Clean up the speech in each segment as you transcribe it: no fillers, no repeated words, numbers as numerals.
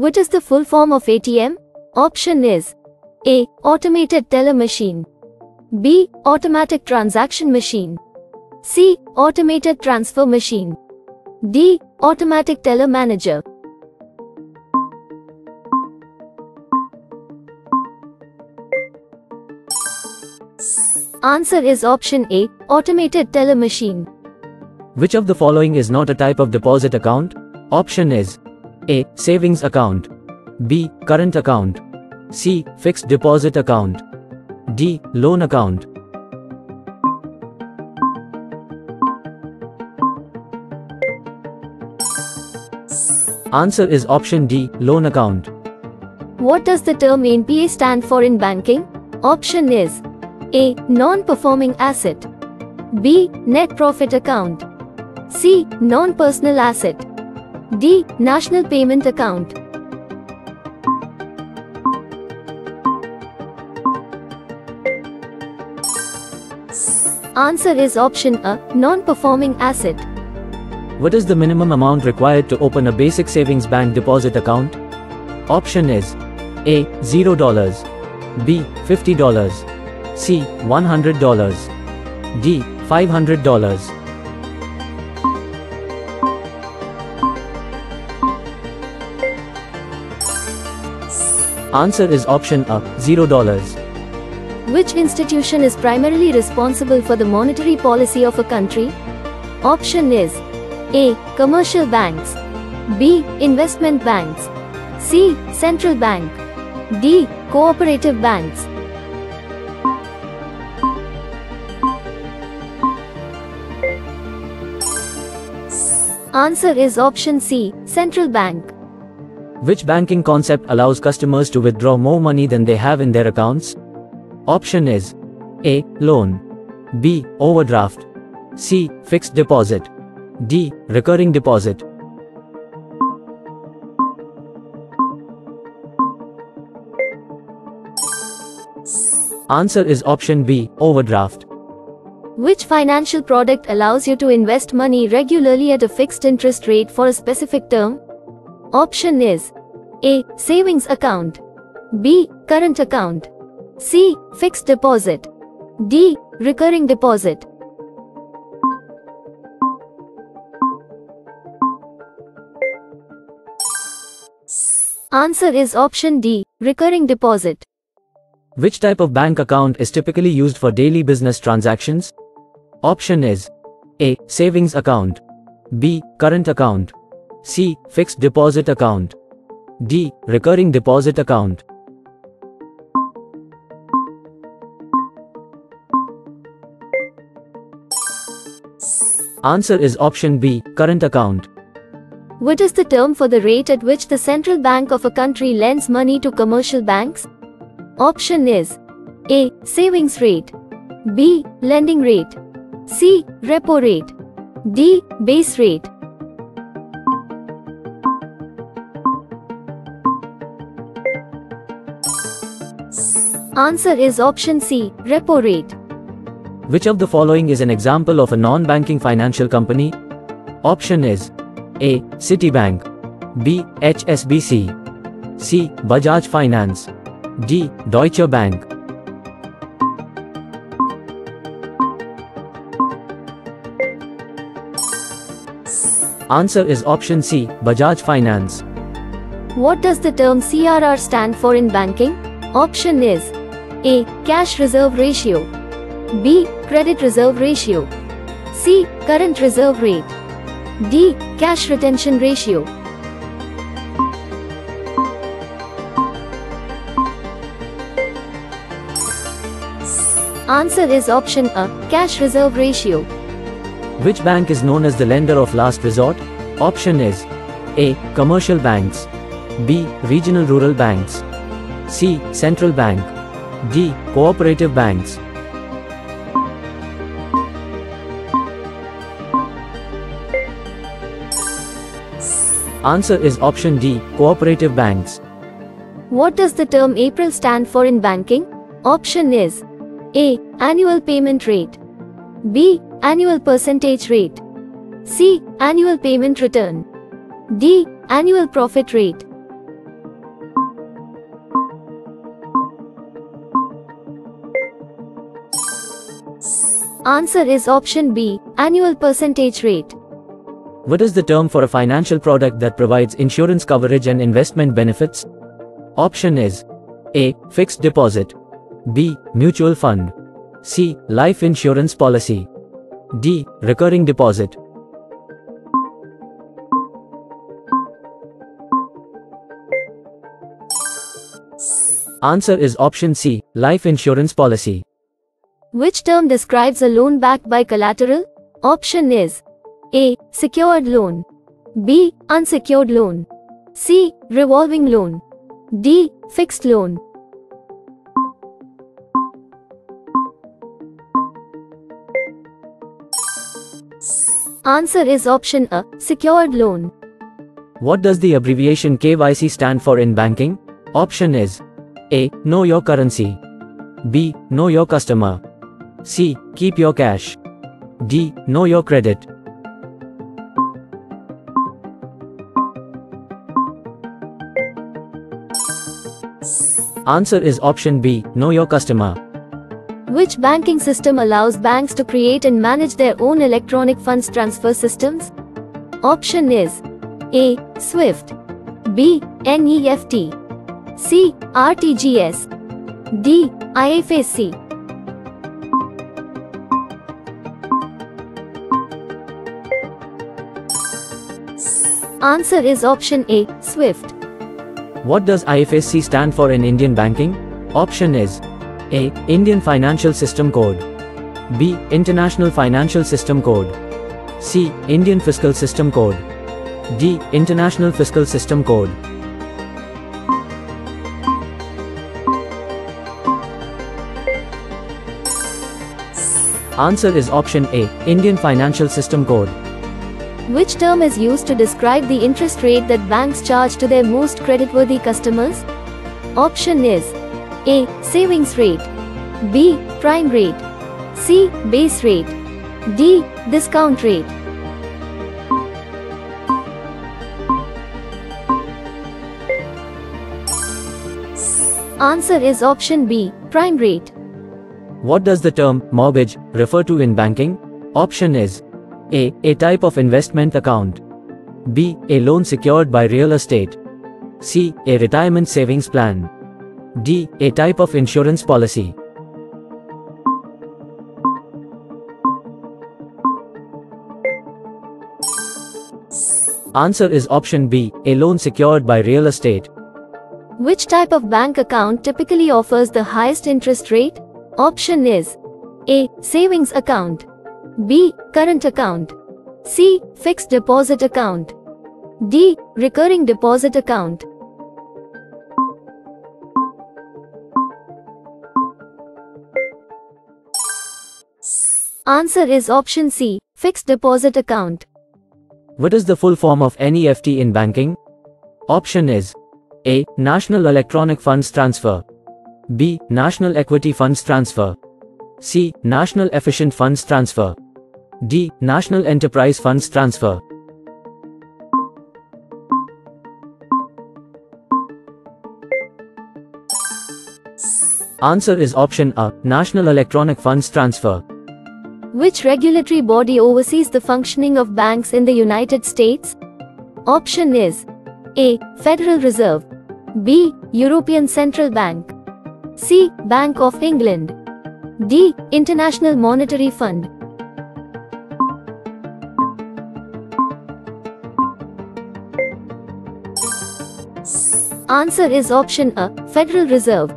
What is the full form of ATM? Option is A. Automated teller machine. B. Automatic transaction machine. C. Automated transfer machine. D. Automatic teller manager. Answer is option A. Automated teller machine. Which of the following is not a type of deposit account? Option is A. Savings account. B. Current account. C. Fixed deposit account. D. Loan account. Answer is option D. Loan account. What does the term NPA stand for in banking? Option is A. Non-performing asset. B. Net profit account. C. Non-personal asset. D. National payment account. Answer is option A. Non-performing asset. What is the minimum amount required to open a basic savings bank deposit account? Option is A. $0. B. $50. C. $100. D. $500. Answer is option A. $0. Which institution is primarily responsible for the monetary policy of a country? Option is A. Commercial banks. B. Investment banks. C. Central bank. D. Cooperative banks. Answer is option C. Central bank. Which banking concept allows customers to withdraw more money than they have in their accounts? Option is A. Loan. B. Overdraft. C. Fixed deposit. D. Recurring deposit. Answer is option B. Overdraft. Which financial product allows you to invest money regularly at a fixed interest rate for a specific term? Option is A. Savings account. B. Current account. C. Fixed deposit. D. Recurring deposit. Answer is option D. Recurring deposit. Which type of bank account is typically used for daily business transactions? Option is A. Savings account. B. Current account. C. Fixed deposit account. D. Recurring deposit account. Answer is option B. Current account. What is the term for the rate at which the central bank of a country lends money to commercial banks? Option is A. Savings rate. B. Lending rate. C. Repo rate. D. Base rate. Answer is option C. Repo rate. Which of the following is an example of a non-banking financial company? Option is A. Citibank. B. HSBC. C. Bajaj Finance. D. Deutsche Bank. Answer is option C. Bajaj Finance. What does the term CRR stand for in banking? Option is A. Cash reserve ratio. B. Credit reserve ratio. C. Current reserve rate. D. Cash retention ratio. Answer is option A. Cash reserve ratio. Which bank is known as the lender of last resort? Option is A. Commercial banks. B. Regional rural banks. C. Central bank. D. Cooperative banks. Answer is option D. Cooperative banks. What does the term April stand for in banking? Option is A. Annual payment rate. B. Annual percentage rate. C. Annual payment return. D. Annual profit rate. Answer is option B, annual percentage rate. What is the term for a financial product that provides insurance coverage and investment benefits? Option is A. Fixed deposit, B. Mutual fund, C. Life insurance policy, D. Recurring deposit. Answer is option C. Life insurance policy. Which term describes a loan backed by collateral? Option is A. Secured loan, B. Unsecured loan, C. Revolving loan, D. Fixed loan. Answer is option A. Secured loan. What does the abbreviation KYC stand for in banking? Option is A. Know your currency, B. Know your customer, C. Keep your cash, D. Know your credit. Answer is option B. Know your customer. Which banking system allows banks to create and manage their own electronic funds transfer systems? Option is A. SWIFT, B. NEFT, C. RTGS, D. IFSC. Answer is option A. SWIFT. What does IFSC stand for in Indian banking? Option is A. Indian Financial System Code, B. International Financial System Code, C. Indian Fiscal System Code, D. International Fiscal System Code. Answer is option A. Indian Financial System Code. Which term is used to describe the interest rate that banks charge to their most creditworthy customers? Option is A. Savings rate, B. Prime rate, C. Base rate, D. Discount rate. Answer is option B. Prime rate. What does the term mortgage refer to in banking? Option is A. A type of investment account, B. A loan secured by real estate, C. A retirement savings plan, D. A type of insurance policy. Answer is option B. A loan secured by real estate. Which type of bank account typically offers the highest interest rate? Option is A. Savings account, B. Current account, C. Fixed deposit account, D. Recurring deposit account. Answer is option C. Fixed deposit account. What is the full form of NEFT in banking? Option is A. National Electronic Funds Transfer, B. National Equity Funds Transfer, C. National Efficient Funds Transfer, D. National Enterprise Funds Transfer. Answer is option A. National Electronic Funds Transfer. Which regulatory body oversees the functioning of banks in the United States? Option is A. Federal Reserve, B. European Central Bank, C. Bank of England, D. International Monetary Fund. Answer is option A. Federal Reserve.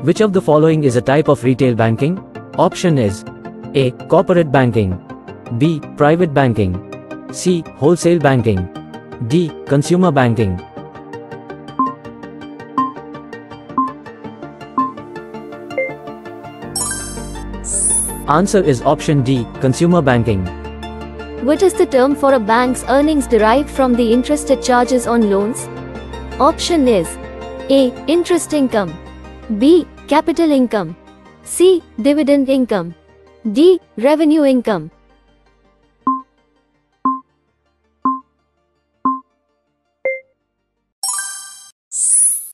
Which of the following is a type of retail banking? Option is A. Corporate banking, B. Private banking, C. Wholesale banking, D. Consumer banking. Answer is option D. Consumer banking. What is the term for a bank's earnings derived from the interest it charges on loans? Option is A. Interest income, B. Capital income, C. Dividend income, D. Revenue income.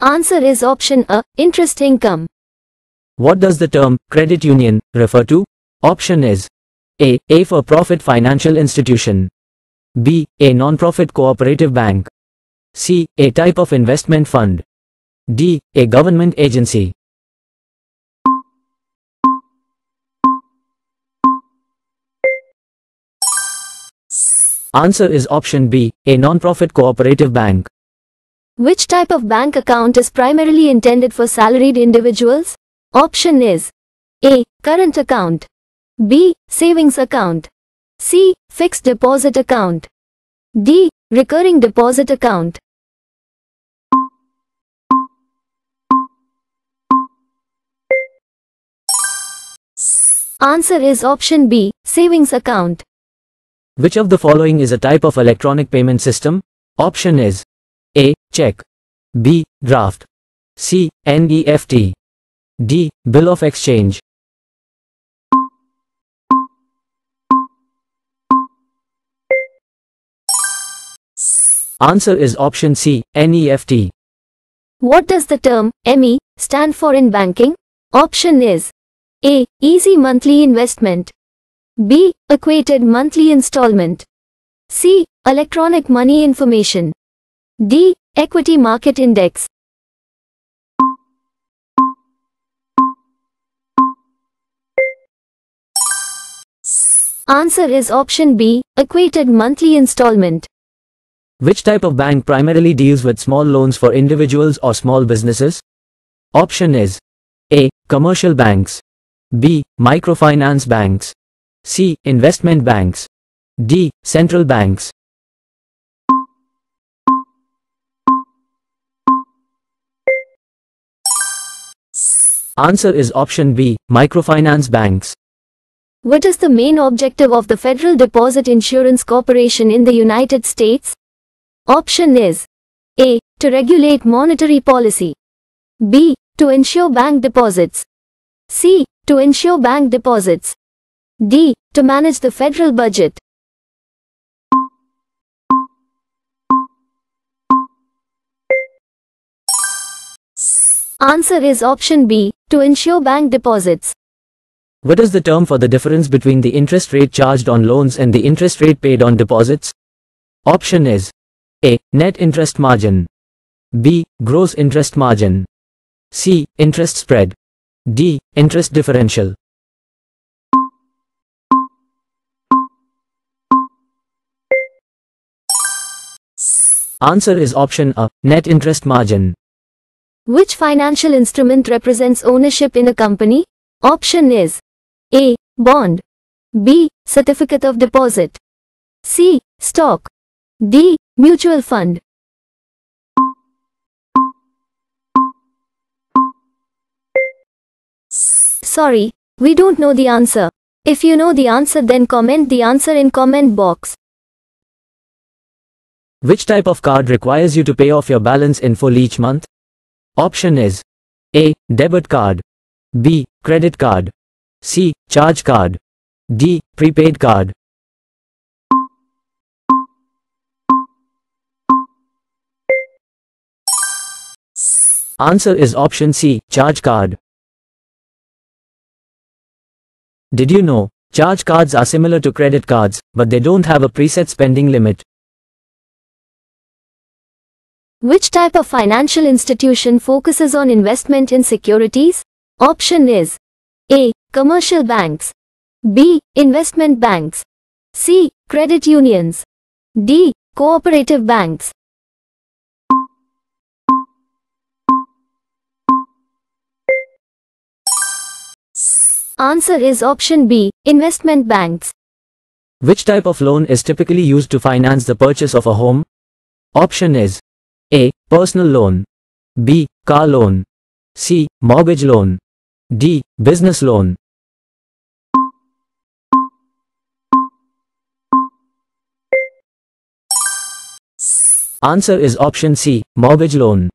Answer is option A. Interest income. What does the term credit union refer to? Option is A for-profit financial institution. B. A non-profit cooperative bank. C. A type of investment fund. D. A government agency. Answer is option B, a non-profit cooperative bank. Which type of bank account is primarily intended for salaried individuals? Option is A. Current account. B. Savings account. C. Fixed deposit account. D. Recurring deposit account. Answer is option B. Savings account. Which of the following is a type of electronic payment system? Option is A. Check. B. Draft. C. NEFT. D. Bill of exchange. Answer is option C. NEFT. What does the term ME stand for in banking? Option is A. Easy monthly investment. B. Equated monthly installment. C. Electronic money information. D. Equity market index. Answer is option B. Equated monthly installment. Which type of bank primarily deals with small loans for individuals or small businesses? Option is A. Commercial banks. B. Microfinance banks. C. Investment banks. D. Central banks. Answer is option B. Microfinance banks. What is the main objective of the Federal Deposit Insurance Corporation in the United States? Option is A. To regulate monetary policy. B. To ensure bank deposits. C. To ensure bank deposits. D. To manage the federal budget. Answer is option B. To ensure bank deposits. What is the term for the difference between the interest rate charged on loans and the interest rate paid on deposits? Option is A. Net interest margin. B. Gross interest margin. C. Interest spread. D. Interest differential. Answer is option A. Net interest margin. Which financial instrument represents ownership in a company? Option is A. Bond. B. Certificate of deposit. C. Stock. D. Mutual fund. Sorry, we don't know the answer. If you know the answer, then comment the answer in comment box. Which type of card requires you to pay off your balance in full each month? Option is A. Debit card. B. Credit card. C. Charge card. D. Prepaid card. Answer is option C. Charge card. Did you know, charge cards are similar to credit cards, but they don't have a preset spending limit? Which type of financial institution focuses on investment in securities? Option is A. Commercial banks. B. Investment banks. C. Credit unions. D. Cooperative banks. Answer is option B. Investment banks. Which type of loan is typically used to finance the purchase of a home? Option is A. Personal loan. B. Car loan. C. Mortgage loan. D. Business loan. Answer is option C. Mortgage loan.